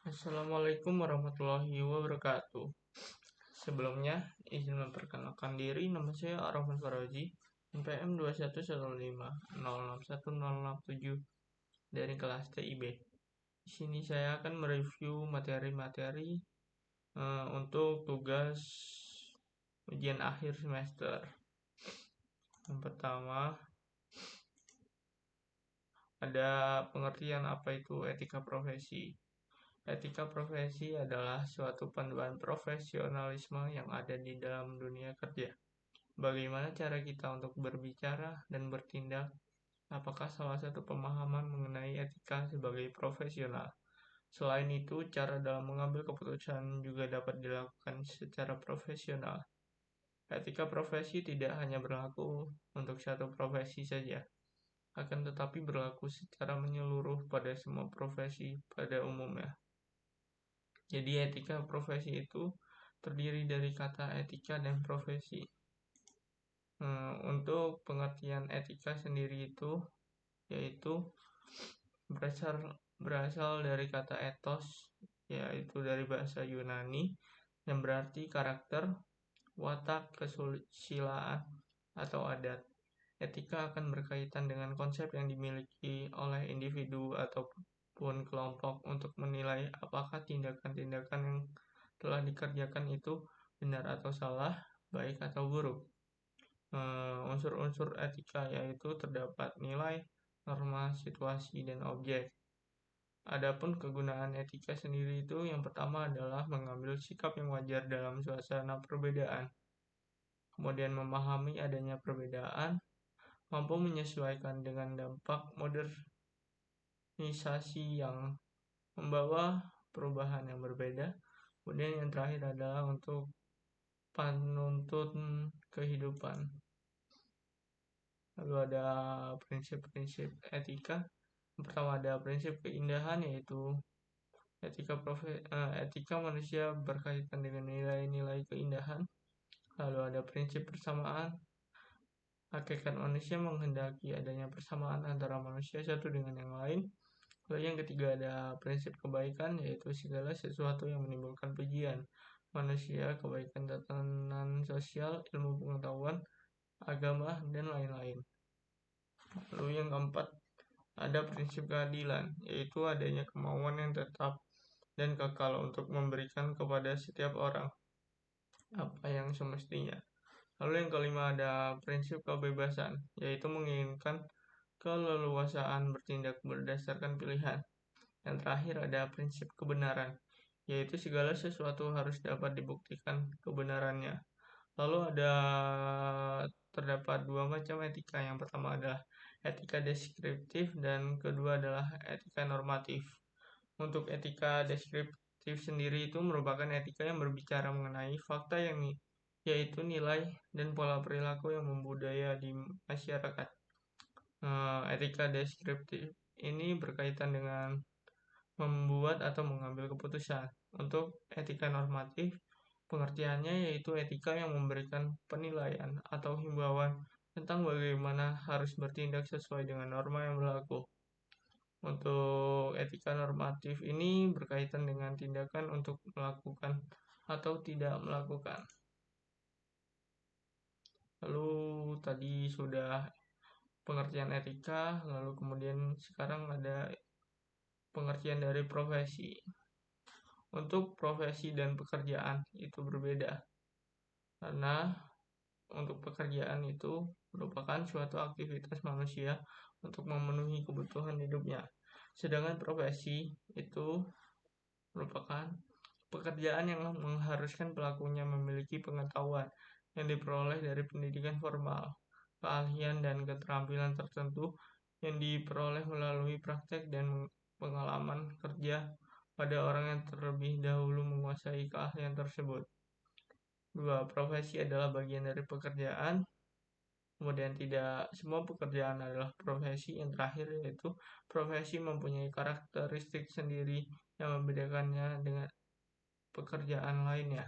Assalamualaikum warahmatullahi wabarakatuh. Sebelumnya, izin memperkenalkan diri, nama saya Arafan Faraji, NPM 21150606107 dari kelas TIB. Di sini saya akan mereview materi-materi untuk tugas ujian akhir semester. Yang pertama, ada pengertian apa itu etika profesi. Etika profesi adalah suatu panduan profesionalisme yang ada di dalam dunia kerja. Bagaimana cara kita untuk berbicara dan bertindak? Apakah salah satu pemahaman mengenai etika sebagai profesional? Selain itu, cara dalam mengambil keputusan juga dapat dilakukan secara profesional. Etika profesi tidak hanya berlaku untuk satu profesi saja, akan tetapi berlaku secara menyeluruh pada semua profesi pada umumnya. Jadi etika profesi itu terdiri dari kata etika dan profesi. Untuk pengertian etika sendiri itu yaitu berasal dari kata ethos, yaitu dari bahasa Yunani yang berarti karakter, watak, kesusilaan, atau adat. Etika akan berkaitan dengan konsep yang dimiliki oleh individu ataupun kelompok untuk menilai apakah tindakan-tindakan yang telah dikerjakan itu benar atau salah, baik atau buruk. Unsur-unsur etika yaitu terdapat nilai, norma, situasi, dan objek. Adapun kegunaan etika sendiri itu yang pertama adalah mengambil sikap yang wajar dalam suasana perbedaan. Kemudian memahami adanya perbedaan, mampu menyesuaikan dengan dampak modernisasi yang membawa perubahan yang berbeda. Kemudian yang terakhir adalah untuk penuntun kehidupan. Lalu ada prinsip-prinsip etika. Yang pertama ada prinsip keindahan, yaitu etika manusia berkaitan dengan nilai-nilai keindahan. Lalu ada prinsip persamaan. Hakikat manusia menghendaki adanya persamaan antara manusia satu dengan yang lain. Lalu yang ketiga ada prinsip kebaikan, yaitu segala sesuatu yang menimbulkan pujian manusia, kebaikan tatanan sosial, ilmu pengetahuan, agama, dan lain-lain. Lalu yang keempat ada prinsip keadilan, yaitu adanya kemauan yang tetap dan kekal untuk memberikan kepada setiap orang apa yang semestinya. Lalu yang kelima ada prinsip kebebasan, yaitu menginginkan keleluasaan bertindak berdasarkan pilihan. Yang terakhir ada prinsip kebenaran, yaitu segala sesuatu harus dapat dibuktikan kebenarannya. Lalu terdapat dua macam etika. Yang pertama adalah etika deskriptif dan kedua adalah etika normatif. Untuk etika deskriptif sendiri itu merupakan etika yang berbicara mengenai fakta yaitu nilai dan pola perilaku yang membudaya di masyarakat. Etika deskriptif ini berkaitan dengan membuat atau mengambil keputusan. Untuk etika normatif, pengertiannya yaitu etika yang memberikan penilaian atau himbauan tentang bagaimana harus bertindak sesuai dengan norma yang berlaku. Untuk etika normatif ini berkaitan dengan tindakan untuk melakukan atau tidak melakukan. Lalu tadi sudah pengertian etika, lalu kemudian sekarang ada pengertian dari profesi. Untuk profesi dan pekerjaan itu berbeda. Karena untuk pekerjaan itu merupakan suatu aktivitas manusia untuk memenuhi kebutuhan hidupnya. Sedangkan profesi itu merupakan pekerjaan yang mengharuskan pelakunya memiliki pengetahuan yang diperoleh dari pendidikan formal, keahlian dan keterampilan tertentu yang diperoleh melalui praktek dan pengalaman kerja pada orang yang terlebih dahulu menguasai keahlian tersebut. Dua, profesi adalah bagian dari pekerjaan. Kemudian tidak semua pekerjaan adalah profesi. Yang terakhir yaitu profesi mempunyai karakteristik sendiri yang membedakannya dengan pekerjaan lainnya.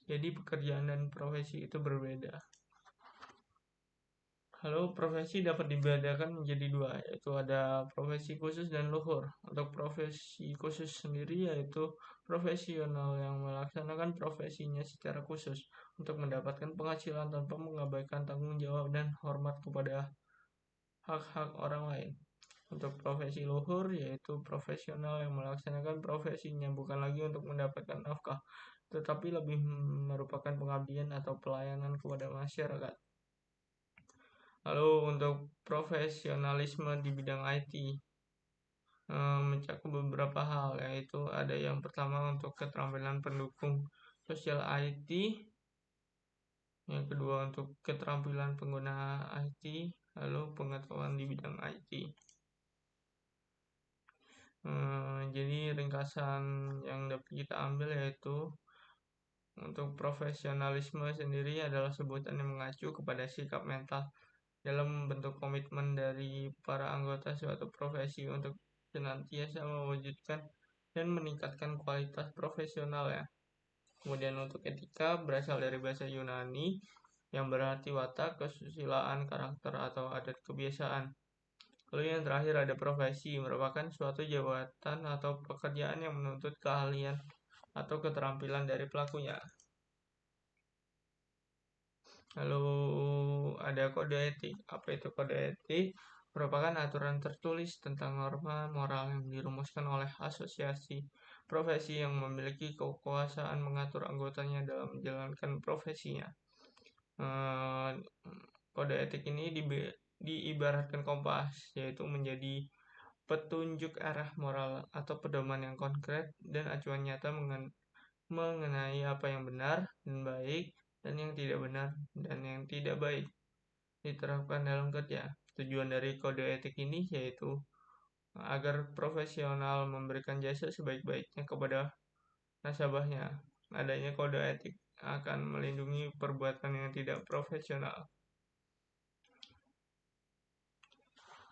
Jadi pekerjaan dan profesi itu berbeda. Lalu profesi dapat dibedakan menjadi dua, yaitu ada profesi khusus dan luhur. Untuk profesi khusus sendiri yaitu profesional yang melaksanakan profesinya secara khusus untuk mendapatkan penghasilan tanpa mengabaikan tanggung jawab dan hormat kepada hak-hak orang lain. Untuk profesi luhur yaitu profesional yang melaksanakan profesinya bukan lagi untuk mendapatkan nafkah, tetapi lebih merupakan pengabdian atau pelayanan kepada masyarakat. Lalu untuk profesionalisme di bidang IT mencakup beberapa hal, yaitu ada yang pertama untuk keterampilan pendukung sosial IT, yang kedua untuk keterampilan pengguna IT, lalu pengetahuan di bidang IT. Jadi ringkasan yang dapat kita ambil yaitu untuk profesionalisme sendiri adalah sebutan yang mengacu kepada sikap mental dalam bentuk komitmen dari para anggota suatu profesi untuk senantiasa mewujudkan dan meningkatkan kualitas profesional ya. Kemudian untuk etika berasal dari bahasa Yunani yang berarti watak, kesusilaan, karakter, atau adat kebiasaan. Lalu yang terakhir ada profesi, merupakan suatu jabatan atau pekerjaan yang menuntut keahlian atau keterampilan dari pelakunya. Lalu ada kode etik. Apa itu kode etik? Merupakan aturan tertulis tentang norma moral yang dirumuskan oleh asosiasi profesi yang memiliki kekuasaan mengatur anggotanya dalam menjalankan profesinya. Kode etik ini diibaratkan kompas, yaitu menjadi petunjuk arah moral atau pedoman yang konkret dan acuan nyata mengenai apa yang benar dan baik dan yang tidak benar dan yang tidak baik diterapkan dalam kerja. Tujuan dari kode etik ini yaitu agar profesional memberikan jasa sebaik-baiknya kepada nasabahnya. Adanya kode etik akan melindungi perbuatan yang tidak profesional.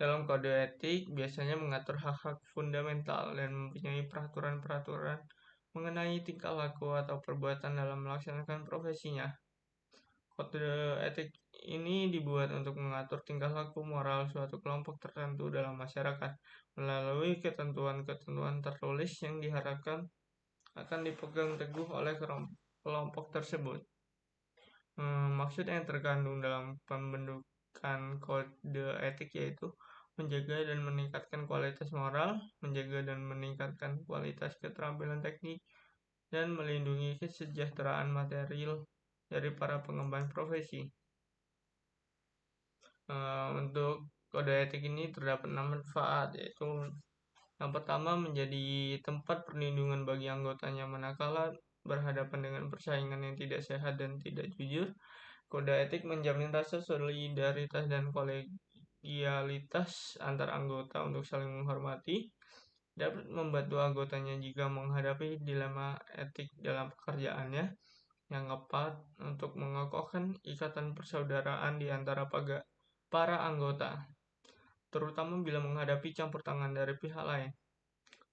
Dalam kode etik biasanya mengatur hak-hak fundamental dan mempunyai peraturan-peraturan mengenai tingkah laku atau perbuatan dalam melaksanakan profesinya. Kode etik ini dibuat untuk mengatur tingkah laku moral suatu kelompok tertentu dalam masyarakat melalui ketentuan-ketentuan tertulis yang diharapkan akan dipegang teguh oleh kelompok tersebut. Maksud yang terkandung dalam pembentukan kode etik yaitu menjaga dan meningkatkan kualitas moral, menjaga dan meningkatkan kualitas keterampilan teknik, dan melindungi kesejahteraan material dari para pengemban profesi. Untuk kode etik ini terdapat 6 manfaat, yaitu yang pertama menjadi tempat perlindungan bagi anggotanya manakala berhadapan dengan persaingan yang tidak sehat dan tidak jujur. Kode etik menjamin rasa solidaritas dan kolegialitas antar anggota untuk saling menghormati, dapat membantu anggotanya jika menghadapi dilema etik dalam pekerjaannya, yang tepat untuk mengokohkan ikatan persaudaraan di antara para anggota, terutama bila menghadapi campur tangan dari pihak lain.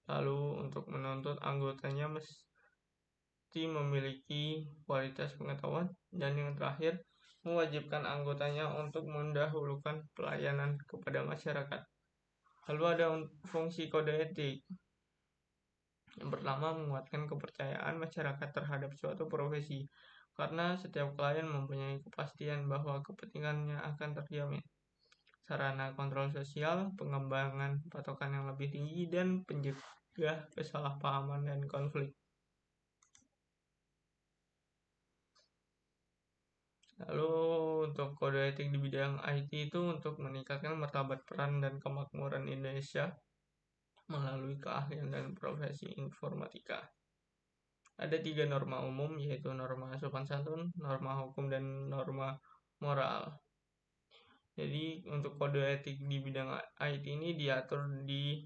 Lalu untuk menuntut anggotanya mesti memiliki kualitas pengetahuan, dan yang terakhir mewajibkan anggotanya untuk mendahulukan pelayanan kepada masyarakat. Lalu ada fungsi kode etik. Yang pertama, menguatkan kepercayaan masyarakat terhadap suatu profesi, karena setiap klien mempunyai kepastian bahwa kepentingannya akan terjamin. Sarana kontrol sosial, pengembangan patokan yang lebih tinggi, dan pencegah kesalahpahaman dan konflik. Lalu untuk kode etik di bidang IT itu untuk meningkatkan martabat peran dan kemakmuran Indonesia melalui keahlian dan profesi informatika. Ada 3 norma umum, yaitu norma sopan santun, norma hukum, dan norma moral. Jadi untuk kode etik di bidang IT ini diatur di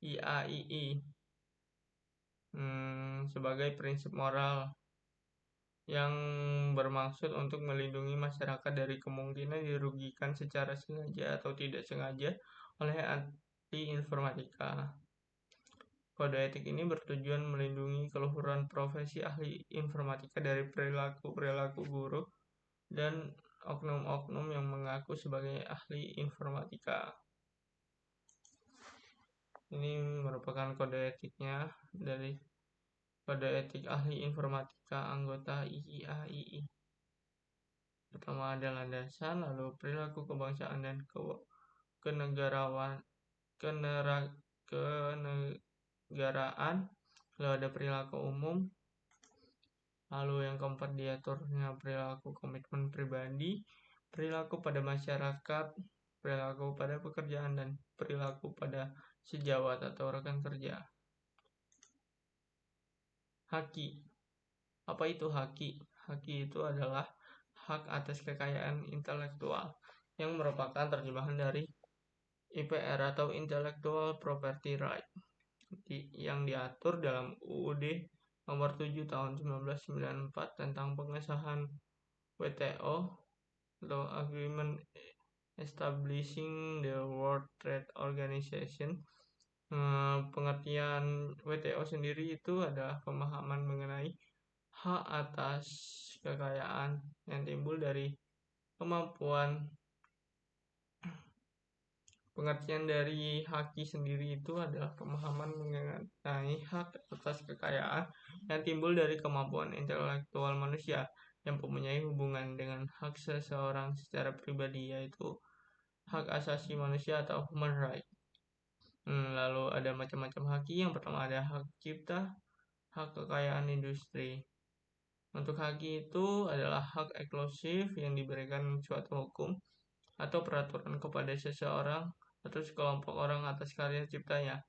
IAII sebagai prinsip moral yang bermaksud untuk melindungi masyarakat dari kemungkinan dirugikan secara sengaja atau tidak sengaja oleh ahli informatika. Kode etik ini bertujuan melindungi keluhuran profesi ahli informatika dari perilaku-perilaku buruk dan oknum-oknum yang mengaku sebagai ahli informatika. Ini merupakan kode etiknya dari kode etik ahli informatika anggota IIAII. Pertama ada landasan, lalu perilaku kebangsaan dan kenegaraan, lalu ada perilaku umum, lalu yang keempat diaturnya perilaku komitmen pribadi, perilaku pada masyarakat, perilaku pada pekerjaan, dan perilaku pada sejawat atau rekan kerja. Haki. Apa itu haki? Haki itu adalah hak atas kekayaan intelektual yang merupakan terjemahan dari IPR atau Intellectual Property Right yang diatur dalam UUD nomor 7 tahun 1994 tentang pengesahan WTO atau Agreement Establishing the World Trade Organization. Pengertian WTO sendiri itu adalah pemahaman mengenai hak atas kekayaan yang timbul dari kemampuan. Pengertian dari haki sendiri itu adalah pemahaman mengenai hak atas kekayaan yang timbul dari kemampuan intelektual manusia yang mempunyai hubungan dengan hak seseorang secara pribadi, yaitu hak asasi manusia atau human right. Lalu ada macam-macam haki. Yang pertama ada hak cipta, hak kekayaan industri. Untuk haki itu adalah hak eksklusif yang diberikan suatu hukum atau peraturan kepada seseorang atau sekelompok orang atas karya ciptanya.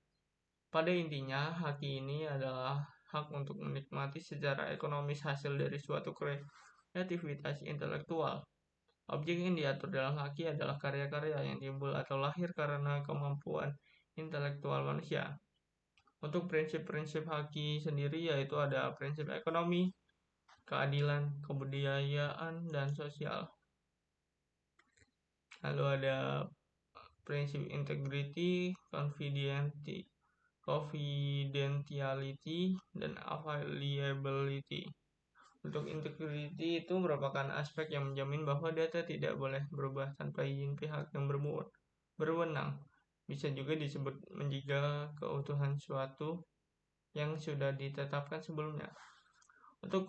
Pada intinya, haki ini adalah hak untuk menikmati secara ekonomis hasil dari suatu kreativitas intelektual. Objek yang diatur dalam haki adalah karya-karya yang timbul atau lahir karena kemampuan intelektual manusia. Untuk prinsip-prinsip haki sendiri yaitu ada prinsip ekonomi, keadilan, kebudayaan, dan sosial. Lalu ada prinsip integrity, confidentiality, dan availability. Untuk integrity itu merupakan aspek yang menjamin bahwa data tidak boleh berubah tanpa izin pihak yang berwenang. Bisa juga disebut menjaga keutuhan suatu yang sudah ditetapkan sebelumnya. Untuk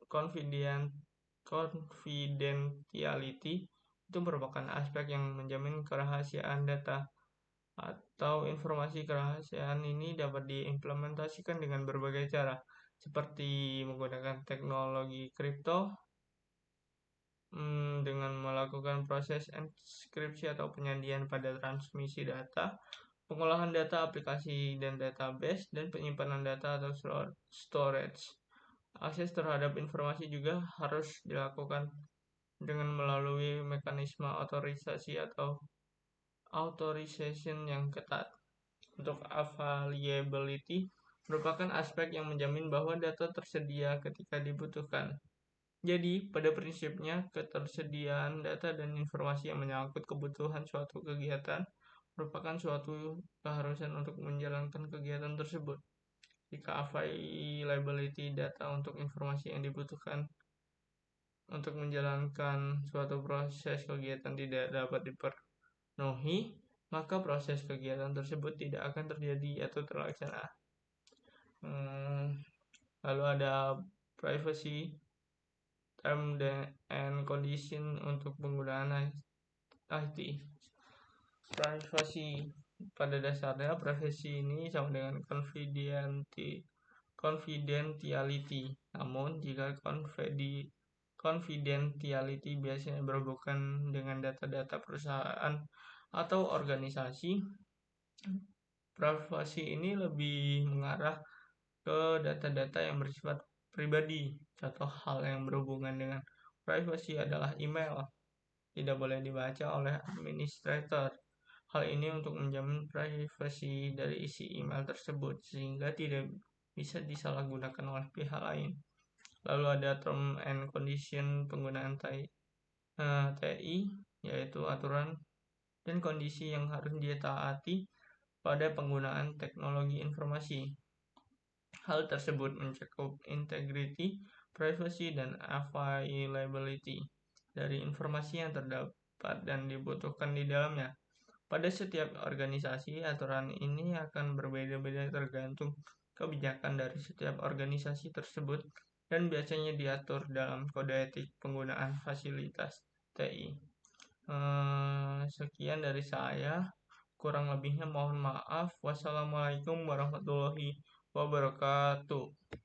confidentiality itu merupakan aspek yang menjamin kerahasiaan data atau informasi. Kerahasiaan ini dapat diimplementasikan dengan berbagai cara, seperti menggunakan teknologi kripto, dengan melakukan proses enskripsi atau penyandian pada transmisi data, pengolahan data aplikasi dan database, dan penyimpanan data atau storage. Akses terhadap informasi juga harus dilakukan dengan melalui mekanisme otorisasi atau authorization yang ketat. Untuk availability merupakan aspek yang menjamin bahwa data tersedia ketika dibutuhkan. Jadi, pada prinsipnya, ketersediaan data dan informasi yang menyangkut kebutuhan suatu kegiatan merupakan suatu keharusan untuk menjalankan kegiatan tersebut. Jika availability data untuk informasi yang dibutuhkan untuk menjalankan suatu proses kegiatan tidak dapat dipenuhi, maka proses kegiatan tersebut tidak akan terjadi atau terlaksana. Lalu ada privacy, term and condition untuk penggunaan IT. Privasi pada dasarnya privasi ini sama dengan confidentiality. Namun jika confidentiality biasanya berhubungan dengan data-data perusahaan atau organisasi, privasi ini lebih mengarah ke data-data yang bersifat pribadi. Contoh hal yang berhubungan dengan privasi adalah email. Tidak boleh dibaca oleh administrator. Hal ini untuk menjamin privasi dari isi email tersebut sehingga tidak bisa disalahgunakan oleh pihak lain. Lalu ada term and condition penggunaan TI, yaitu aturan dan kondisi yang harus ditaati pada penggunaan teknologi informasi. Hal tersebut mencakup integrity, privacy, dan availability. dari informasi yang terdapat dan dibutuhkan di dalamnya. Pada setiap organisasi, aturan ini akan berbeda-beda tergantung kebijakan dari setiap organisasi tersebut dan biasanya diatur dalam kode etik penggunaan fasilitas TI. Sekian dari saya. Kurang lebihnya mohon maaf. Wassalamualaikum warahmatullahi wabarakatuh.